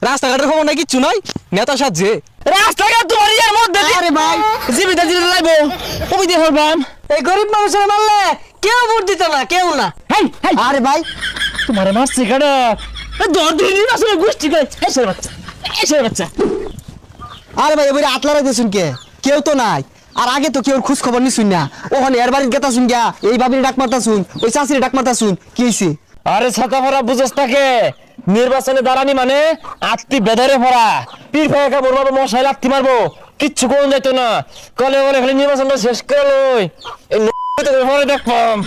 রাস্তাঘাটের খবর নাই, কিচ্ছু নাই। নেতা সাজছে রাস্তাঘাট তোমার ইয়ার মধ্যে। আরে ভাই জীবিত জীবিত লাইবো ওই দিয়ে হরবাম। এই গরিব মানুষের মারলে কেউ ভোট দিত না, কেউ না। হেই হেই আরে ভাই তোমারে মারছে কেডা? দর দিন আসলে গোষ্ঠী করে এসের বাচ্চা, এসের বাচ্চা। আরে ভাই এবারে আতলা রাখতেছুন কে? কেউ তো নাই। আর আগে তো কেউ খোঁজ খবর নিছুন না। ওখানে এর বাড়ির গেতা শুন গিয়া এই বাবির ডাক মারতা শুন, ওই চাষির ডাক মারতা শুন, কি হইছে? আরে ছাতা ভরা বুঝস তাকে নির্বাচনে দাঁড়ানি মানে আত্মি বেধারে ভরা পীর ফাঁকা বলবো মশাই লাত্তি মারবো, কিচ্ছু করুন যাইতো না। কলে বলে খালি নির্বাচনটা শেষ করে লই এই পরে দেখবাম।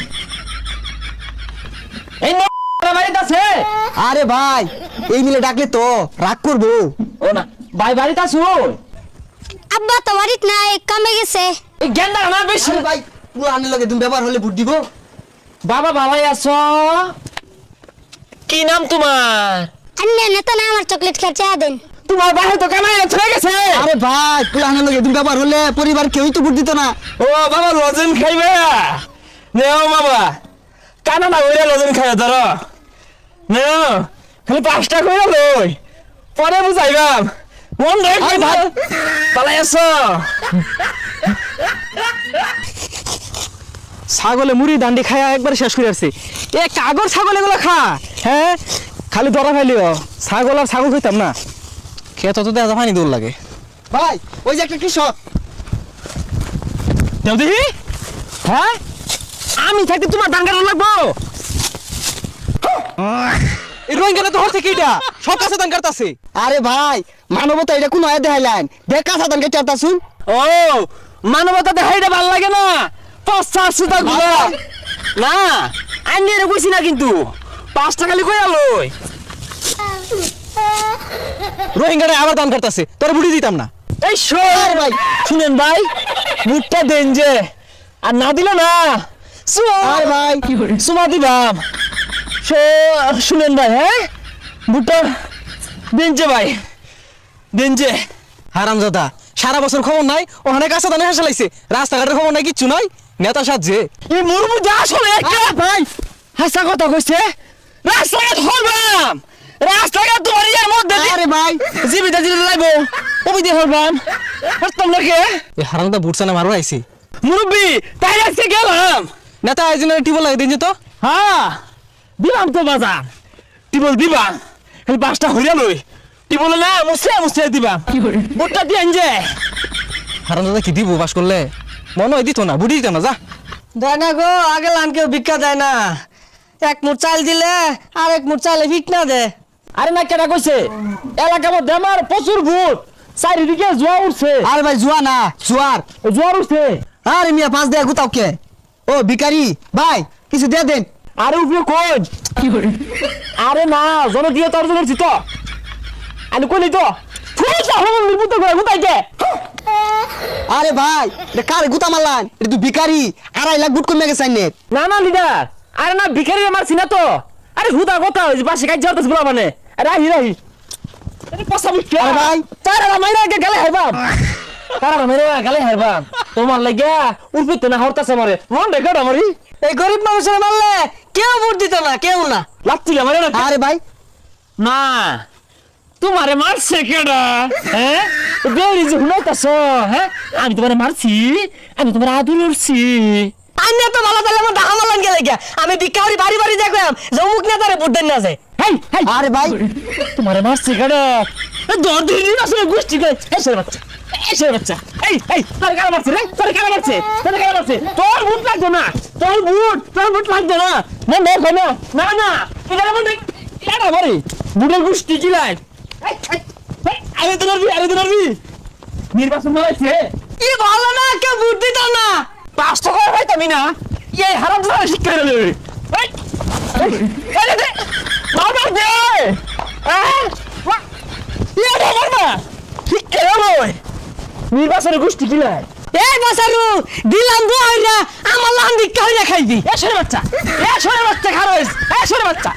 এই বাড়িতে আছে? আরে ভাই এই মিলে ডাকলে তো রাগ করবো। ও না ভাই বাড়িতে আছো? আব্বা তো বাড়িত নাই, কামে গেছে। এই গেন্দা না বেশি। আরে ভাই পুরো আনের লগে তুমি ব্যবহার হলে ভোট দিব। বাবা ভালাই আছো? কি নাম তোমার? আন্নে নেতা না আমার চকলেট খেয়ে চা দেন। তোমার বাহে তো কামাই চলে গেছে। আরে ভাই পুরো আনের লগে তুমি ব্যবহার হলে পরিবার কেউই তো ভোট দিত না। ও বাবা লজেন খাইবে? নেও বাবা কানা না ওইরা লজেন খাইবে ধরো। নেও খালি 5টা কইরা লই পরে বুঝাইবাম। মন রে ভাই ভাই পালাই আছো? ছাগলে মুড়ি দান্ডি খায়া একবার শেষ করে আসছে। এ কাগজ ছাগল এগুলো খা, হ্যাঁ খালি ধরা খাইলিও। ছাগল আর ছাগল খাইতাম না, খেয়ে তো দেখা পানি দৌড় লাগে। ভাই ওই যে একটা কৃষক। দেও দেখি। হ্যাঁ আমি থাকতে তোমার দান কাটা লাগবো? এই রোহিঙ্গা তো হচ্ছে কিটা সব কাছে দান কাটতাছে। আরে ভাই মানবতা এটা কোন আয় দেখাইলেন? দেখ কাঁচা দান কেটে শুন। ও মানবতা দেখাইটা ভাল লাগে না, পচা সুতা গুলা না আইনি রে কইছি না কিন্তু 5টা খালি কইয়া লই। রোহিঙ্গাটা আবার দান কাটতাছে, তোর বুড়ি দিতাম না। এই শোন ভাই শুনেন ভাই বুটটা দেন যে, আর না দিলে না আরে ভাই সুমা দিবাম। শুনেন ভাই, হ্যাঁ বুটটা দেন যে ভাই, দেন যে। হারামজাদা সারা বছর খবর নাই, ওখানে কাঁচা দানে হাসা লাইছে। রাস্তাঘাটের খবর নাই, কিচ্ছু নাই। নেতা সাজছে এই মুরমু যা আসলে একটা ভাই হাসা কথা কইছে। রাস্তাঘাট হরবাম, রাস্তাঘাট তোমার ইয়ার মধ্যে। আরে ভাই জীবিত জীবিত লাইবো ওই দিয়ে হরবাম। আর তোমরা কে? এই হারামদা বুটসানে মারো আইছি। মুরব্বি তাই আজকে গেলাম। নেতা আইজিনের টিবল লাগে দিন যে তো। হ্যাঁ দিলাম তো বাজার, টিবল দিবাম খালি 5টা হইয়া লই। টিবল না মুছে মুছে দিবাম, বুটটা দিয়ে আনজে। হারামদাদা কি দিব বাস করলে? মনে হয় দিত না, বুড়ি দিত না। যা দেয় না গো, আগে লান কেউ ভিক্ষা দেয় না। এক মুঠ চাল দিলে আর এক মুঠ চাইলে ভিক না দে। আরে না কেটা কইছে এলাকার মধ্যে আমার প্রচুর ভূত, চারিদিকে জোয়ার উঠছে। আরে ভাই জুয়া না জুয়ার। জোয়ার উঠছে। আরে মিয়া 5 দেয়া গুতাও কে? ও ভিখারি ভাই কিছু দিয়ে দেন। আরে উপরে কোন আরে না জন দিয়ে তোর জন্য তো আমি কইলি তো ফুটা হল নিপুত করে গুতাইতে। আরে ভাই এটা কারে গুতা মারলান? এটা তুই ভিখারি, 2.5 লাখ বুট কমে গেছে আইনের। না না লিডার, আরে না ভিখারি মারছি না তো। আরে হুদা কথা হইছে পাশে কাজ যাওয়ার বলা মানে। আরে রাহি রাহি আরে পসা মুখ্য। আরে ভাই তারা মাইরা গেলে হারবাম, তারা মাইরা গেলে হারবাম। তোমার লাগিয়া উঠতে না হরতাছে মারে মন রেকর্ড আমারই। এই গরিব মানুষের মারলে কেউ ভোট দিত না, কেউ না। লাগছিল মারে না। আরে ভাই না তোমারে মারছে কেডা? হ্যাঁ বেরি যে হুনাইতাছ। হ্যাঁ আমি তোমারে মারছি, আমি তোমার আদর করছি। আইনে তো ভালো তাহলে আমার ডাহা মারলান গেলে গিয়া। আমি ভিক্ষারি বাড়ি বাড়ি দেখলাম যে অমুক নেতারে ভোট দেন না যায়। হেই হেই আরে ভাই তোমারে মারছে কেডা? দর দিন আসলে গোষ্ঠী করে এসে বাচ্চা, এসে বাচ্চা। এই এই তোর কারা মারছে রে? তোর কারা মারছে? তোর কারা মারছে? তোর বুট লাগবে না, তোর বুট লাগবে না। না দেখো না না না এটা মানে এটা মারি বুটের গোষ্ঠী চিলাই। আরে তো নারবি নির্বাচন হয়েছে কি ভালো না, কেউ ভোট দিত না। 5 টাকা পাইতামি না। এই হারাম জানা শিক্ষা দিল। এই এই দে মারবা দে। ইয়া মারবা শিক্ষা লই নির্বাচনের গোষ্ঠী কিলাই। এই বাসারু দিলাম দোহাইরা আমার লান ভিক্ষা হইরা খাইবি। এ সরে বাচ্চা খারোস। এ সরে বাচ্চা